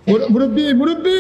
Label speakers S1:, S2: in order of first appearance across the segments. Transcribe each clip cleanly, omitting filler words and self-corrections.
S1: মুরব্বি মুরব্বি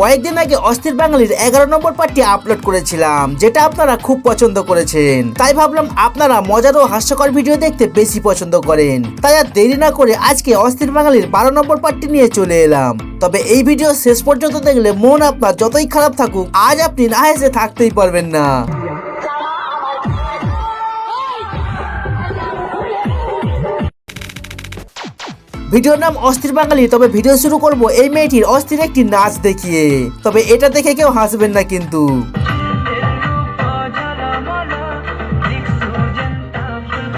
S2: কয়েকদিন আগে অস্থির বাঙালির 11 নম্বর পার্টটি আপলোড করেছিলাম, যেটা আপনারা খুব পছন্দ করেছেন। তাই ভাবলাম আপনারা মজার ও হাস্যকর ভিডিও দেখতে বেশি পছন্দ করেন, তাই আর দেরি না করে আজকে অস্থির বাঙালির 12 নম্বর পার্টটি নিয়ে চলে এলাম। তবে এই ভিডিও শেষ পর্যন্ত দেখলে মন আপনার যতই খারাপ থাকুক, আজ আপনি না হেসে থাকতেই পারবেন না। ভিডিওর নাম অস্থির বাঙালি। তবে ভিডিও শুরু করব এই মেয়েটির অস্থির একটি নাচ দেখিয়ে। তবে এটা দেখে কেউ হাসবেন না কিন্তু।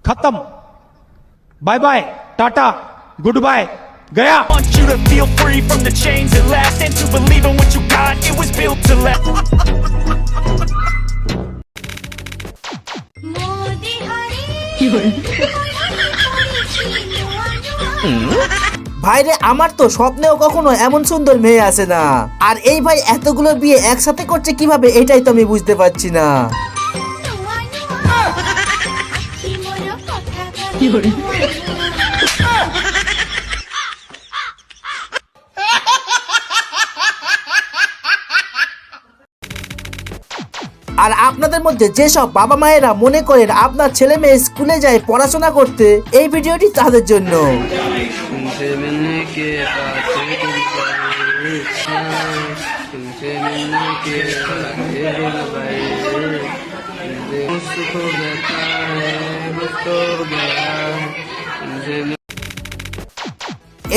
S3: खत्म, bye bye, tata, good bye, गया।
S4: Want you to feel free from the chains that last, and to believe in what you got, it was built to last.
S2: ভাইরে, আমার তো স্বপ্নেও কখনো এমন সুন্দর মেয়ে আসে না। আর এই ভাই এতগুলো বিয়ে একসাথে করছে কিভাবে, এটাই তো আমি বুঝতে পারছি না। আর আপনাদের মধ্যে যেসব বাবা মায়েরা মনে করেন আপনার ছেলে মেয়ে স্কুলে যায় পড়াশোনা করতে, এই ভিডিওটি তাদের জন্য।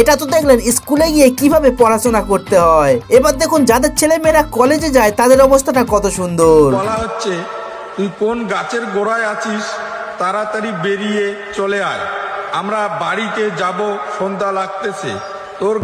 S2: এটা তো দেখলেন স্কুলে গিয়ে কিভাবে পড়াশোনা করতে হয়। এবার দেখুন যাদের ছেলে মেয়েরা কলেজে যায় তাদের অবস্থাটা কত সুন্দর।
S5: বলা হচ্ছে, তুই কোন গাছের গোড়ায় আছিস, তাড়াতাড়ি বেরিয়ে চলে আয়, আমরা বাড়িতে যাব, সন্ধ্যা লাগতেছে। তোর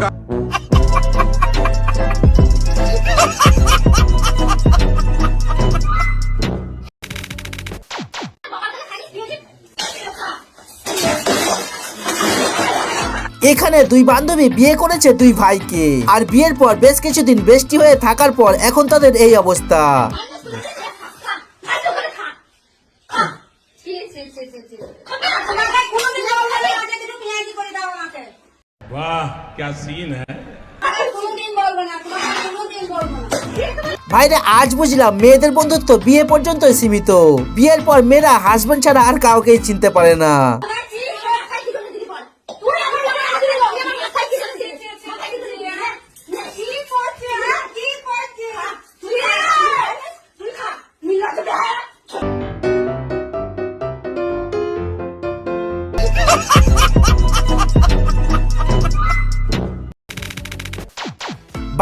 S2: এখানে দুই বান্ধবী বিয়ে করেছে দুই ভাইকে, আর বিয়ের পর বেশ কিছুদিন বেষ্টি হয়ে থাকার পর এখন তাদের এই অবস্থা।
S1: वाह क्या सीन है।
S2: ভাইরা, আজ বুঝলাম মেয়েদের বন্ধুত্ব বিয়ে পর্যন্ত সীমিত। বিয়ের পর মেয়েরা হাজবেন্ড ছাড়া আর কাউকেই চিনতে পারে না।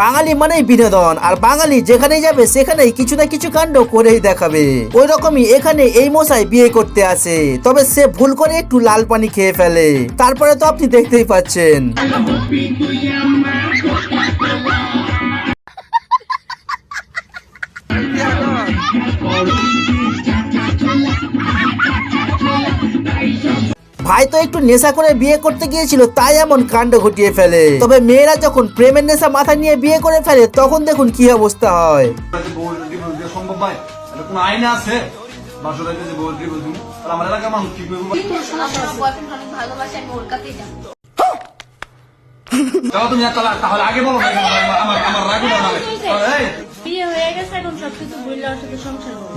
S2: বাঙালি মানেই বিনোদন, আর বাঙালি যেখানেই যাবে সেখানেই কিছু না কিছু কাণ্ড করেই দেখাবে। ওই রকমই এখানে এই মশাই বিয়ে করতে আসে, তবে সে ভুল করে একটু লাল পানি খেয়ে ফেলে। তারপরে তো আপনি দেখতেই পাচ্ছেন। ভাই তো একটু নেশা করে বিয়ে করতে গিয়েছিল, তাই এমন কাণ্ড ঘটিয়ে ফেলে। তবে মেয়েরা যখন প্রেমের নেশা মাথা নিয়ে বিয়ে করে ফেলে তখন দেখুন কি অবস্থা হয়।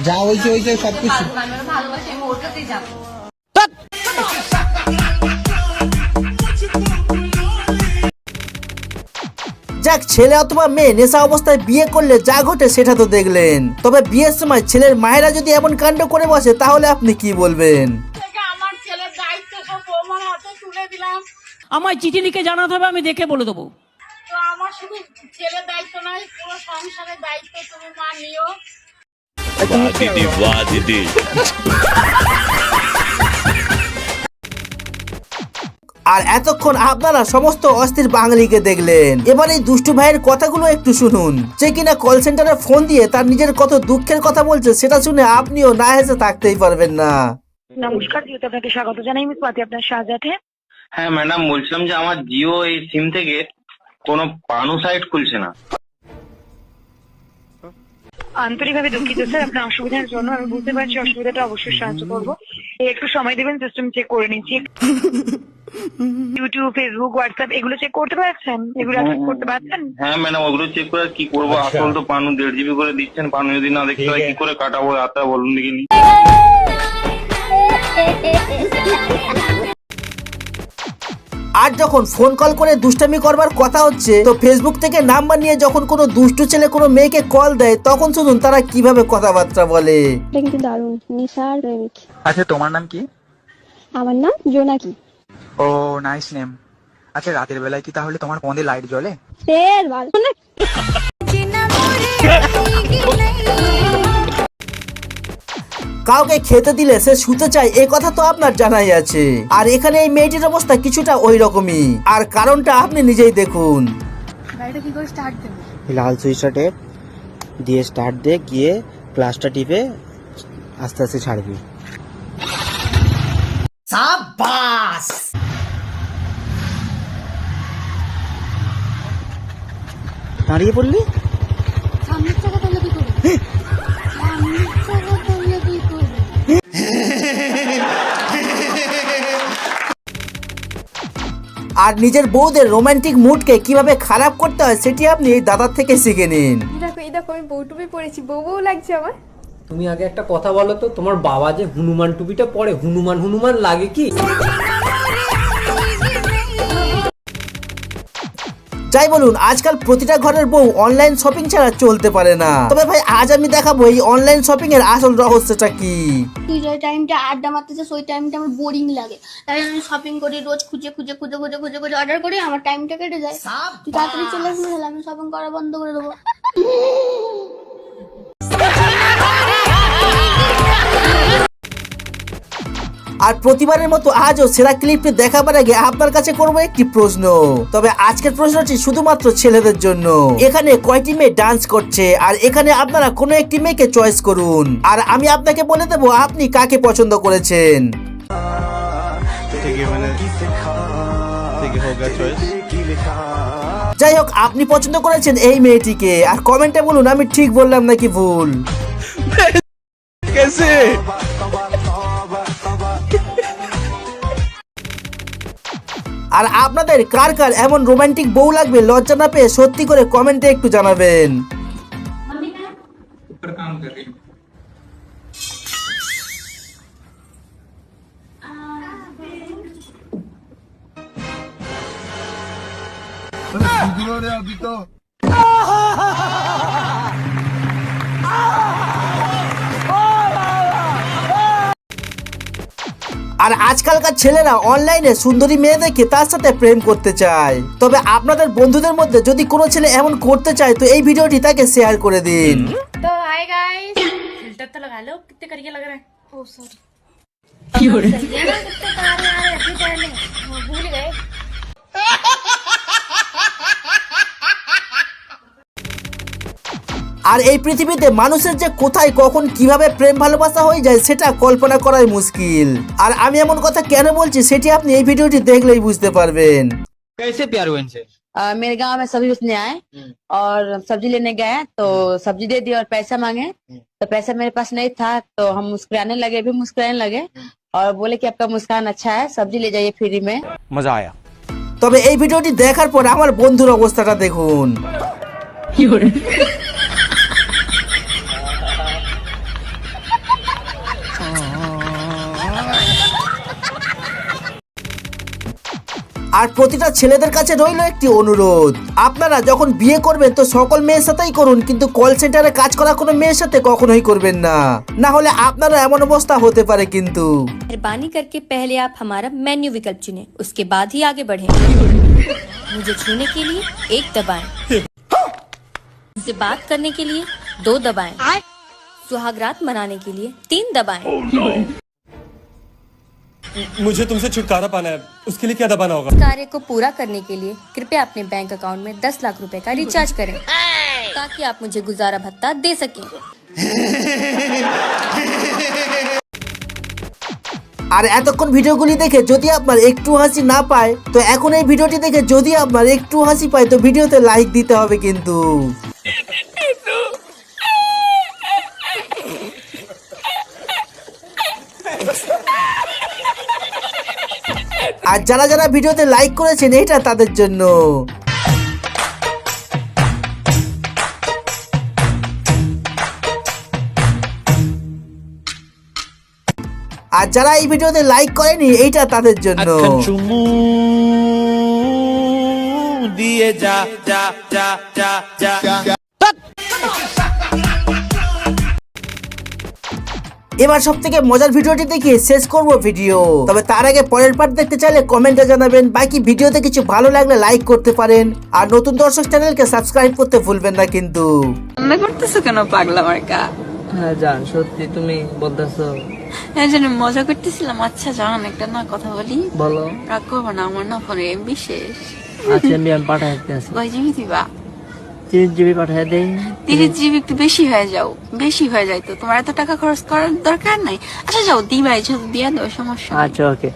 S6: যা হয়েছে হয়েছে সবকিছু।
S2: যাক, ছেলে অথবা মেয়ে নেশা অবস্থায় বিয়ে করলে যা ঘটে সেটা তো দেখলেন। তবে বিয়ের সময় ছেলের মায়েরা যদি এমন কাণ্ড করে বসে তাহলে আপনি কি বলবেন?
S7: আমার ছেলের দায়িত্ব সব বৌমার হাতে তুলে দিলাম।
S8: আমায় চিঠি লিখে জানাতে হবে, আমি দেখে বলে দেবো।
S7: তো আমার শুধু ছেলের দায়িত্ব নয়, পুরো সংসারের দায়িত্ব তুমি মা নিও।
S4: দিদি বাহ দিদি।
S2: আর এতক্ষণ আপনারা সমস্ত অস্থির বাঙালিকে দেখলেন। এবার এই দুষ্টু ভাইয়ের কথাগুলো একটু শুনুন, যে কিনা কল সেন্টারে ফোন দিয়ে তার নিজের কত দুঃখের কথা বলছে। সেটা শুনে আপনিও না হেসে থাকতেই পারবেন না।
S9: নমস্কার, জিওতে আপনাকে স্বাগত জানাই। আমি স্বাতি, আপনার সাহায্যে।
S10: হ্যাঁ ম্যাডাম, বলছিলাম যে আমার জিও এই সিম থেকে কোনো পানু সাইট খুলছে না।
S9: আন্তরিকভাবে দুঃখিত স্যার আপনার অসুবিধার জন্য। আমি বুঝতে পারছি, অসুবিধাটা অবশ্যই সাহায্য করবো। একটু সময় দেবেন, সিস্টেম চেক করে নিচ্ছি। ইউটিউব, ফেসবুক, হোয়াটসঅ্যাপ এগুলো চেক করতে পারছেন? এগুলো অ্যাক্সেস করতে পারছেন?
S10: হ্যাঁ ম্যাডাম, ওগুলো চেক করে কি করবো? আসল তো পানু 1.5 GB করে দিচ্ছেন। পানু যদি না দেখতে হয় কি করে কাটাবো রাতটা বলুন দেখিনি।
S2: আর যখন ফোন কল করে দুষ্টামি করবার কথা হচ্ছে, তো ফেসবুক থেকে নাম্বার নিয়ে যখন কোনো দুষ্টু ছেলে কোনো মেয়েকে কল দেয়, তখন শুনুন তারা কিভাবে কথাবার্তা বলে।
S11: এটা কিন্তু দারুণ, নিশার প্রেমিক।
S12: আচ্ছা, তোমার নাম কি?
S11: আমার নাম জোনাকি।
S12: ও নাইস নেম। আচ্ছা, রাতের বেলায় কি তাহলে তোমার ফোনে লাইট জ্বলে?
S11: ফের বাল
S2: কাউকে খেতে দিলে সে শুতে চায়, এ কথা তো আপনার জানাই আছে। আর এখানে এই মেয়েটির অবস্থা কিছুটা ওই রকমই, আর কারণটা আপনি নিজেই দেখুন।
S11: গাড়িটা কি করে স্টার্ট দেব?
S6: লাল সুইচটা টেপ দিয়ে স্টার্ট দে, গিয়ে ক্লাসটা টিপে আস্তে আস্তে ছাড়বি।
S2: সাবাস!
S6: দাঁড়িয়ে পড়লি?
S11: সামনের চাকা তোলে কি করে? সামনের চাকা তোলে কি করে?
S2: আর নিজের বউদের রোমান্টিক মুডকে কিভাবে খারাপ করতে হয় সেটি আপনি এই দাদার থেকে শিখে নিন।
S11: এই দেখো আমি বউ টুপি পরেছি, বউ বউ লাগছে আমার।
S13: তুমি আগে একটা কথা বলো তো, তোমার বাবা যে হনুমান টুপিটা পরে, হনুমান হনুমান লাগে কি?
S2: যাই বলুন, আজকাল প্রতিটা ঘরের বউ অনলাইন শপিং ছাড়া চলতে পারে না। তবে ভাই আজ আমি দেখাবো এই অনলাইন শপিং এর আসল রহস্যটা কি।
S7: তুই যে টাইমটা আড্ডা মারতেছিস ওই টাইমটা আমার বোরিং লাগে, তাই আমি শপিং করি, রোজ খুঁজে খুঁজে খুঁজে খুঁজে খুঁজে খুঁজে অর্ডার করি, আমার টাইমটা কেটে যায়। তুই তাড়াতাড়ি চলে আসবি, তাহলে আমি শপিং করা বন্ধ করে দেবো।
S2: আর প্রতিবারের মতো আজও সেরা ক্লিপটি দেখাবার আগে আপনার কাছে করবো একটি প্রশ্ন। তবে আজকের প্রশ্নটি শুধুমাত্র ছেলেদের জন্য। এখানে কয়টি মেয়ে ডান্স করছে, আর এখানে আপনারা কোনো একটি মেয়েকে চয়েস করুন, আর আমি আপনাকে বলে দেবো আপনি কাকে পছন্দ করেছেন। যাই হোক, আপনি পছন্দ করেছেন এই মেয়েটিকে, আর কমেন্টে বলুন আমি ঠিক বললাম নাকি ভুল। আর আপনাদের কার কার এমন রোমান্টিক বউ লাগবে লজ্জা না পেয়ে সত্যি করে কমেন্টে একটু জানাবেন। আর আজকালকার ছেলেরা অনলাইনে সুন্দরী মেয়ে দেখে তার সাথে প্রেম করতে চায়। তবে আপনাদের বন্ধুদের মধ্যে যদি কোনো ছেলে এমন করতে চায়, তো এই ভিডিওটি তাকে শেয়ার করে দিন।
S7: तो हाय गाइस, फिल्टर तो लगा लो, कितने करिए लग रहा है। ओह सॉरी,
S11: কি করে?
S7: कितने करा रहे यार, अभी पहले भूल गए।
S2: আর এই পৃথিবীতে মানুষের যে কোথায় কখন কিভাবে প্রেম ভালোবাসা হয়ে যায় সেটা কল্পনা করাই মুশকিল। আর আমি এমন কথা কেন বলছি সেটি আপনি এই ভিডিওটি দেখলেই বুঝতে পারবেন।
S12: कैसे प्यार हुआ इनसे?
S14: मेरे गांव में सब्जी बेचने आए और सब्जी लेने गए तो सब्जी दे दी और पैसा मांगे, तो पैसा मेरे पास नहीं था, तो हम मुस्कुराने लगे, भी मुस्कुराने लगे और बोले कि आपका मुस्कान अच्छा है, सब्जी ले जाइए फ्री में।
S12: मजा आया।
S2: তবে এই ভিডিওটি দেখার পর আমার বন্ধুর অবস্থাটা দেখুন।
S11: কি করে?
S2: আর প্রতিটা ছেলেদের কাছে রইল একটি অনুরোধ, আপনারা যখন বিয়ে করবেন তো সকল মেয়ের সাথেই করুন, কিন্তু কল সেন্টারে কাজ করা কোনো মেয়ের সাথে কখনোই করবেন না, না হলে আপনারা এমন অবস্থা হতে পারে কিন্তু।
S11: मेहरबानी करके पहले आप हमारा मेन्यू विकल्प चुनें, उसके बाद ही आगे बढ़ें। मुझे छूने के लिए 1 दबाएं, मुझसे बात करने के लिए 2 दबाएं, सुहागरात मनाने के लिए 3 दबाएं।
S13: मुझे तुमसे छुटकारा पाना है, उसके लिए क्या दबाना होगा?
S11: इस कार्य को पूरा करने के लिए कृपया अपने बैंक अकाउंट में 10 लाख रुपए का रिचार्ज करें, ताकि आप मुझे गुजारा भत्ता दे सकें।
S2: আর এতক্ষণ ভিডিওগুলি দেখে যদি আপনার একটু হাসি না পায়, তো এখন এই ভিডিওটি দেখে যদি আপনার একটু হাসি পায়, তো ভিডিওতে লাইক দিতে হবে কিন্তু। আর যারা যারা ভিডিওতে লাইক করেছেন এটা তাদের জন্য। আর যারা এই ভিডিওতে লাইক করেনি এইটা তাদের জন্য।
S4: দিয়ে যা যা যা যা যা।
S2: এবার সব থেকে মজার ভিডিওটি দেখিয়ে শেষ করব ভিডিও। তবে তার আগে পরের পার্ট দেখতে চাইলে কমেন্টে জানাবেন। বাকি ভিডিওতে কিছু ভালো লাগলে লাইক করতে পারেন। আর নতুন দর্শক চ্যানেলকে সাবস্ক্রাইব করতে ভুলবেন না কিন্তু।
S14: মনে করতেছো কেন পাগলা মার্কা?
S13: হ্যাঁ জান, সত্যি তুমি বলতেছো।
S14: হ্যাঁ জানি মজা করতেছিলাম। আচ্ছা জান, একটা না কথা বলি?
S13: বলো।
S14: রাগ করবো না, আমার না ফোনে এমবি শেষ।
S13: আচ্ছা আমি পাঠাই দিতেছি।
S14: কয় জিবি দিবা?
S13: 30 জিবি পাঠাই দেই।
S14: 30 জিবি একটু বেশি হয়ে যায় তো, তোমার এত টাকা খরচ করার দরকার নাই। আচ্ছা যাও দিবা, ইচ্ছা দিয়া দাও, সমস্যা।
S13: আচ্ছা ওকে।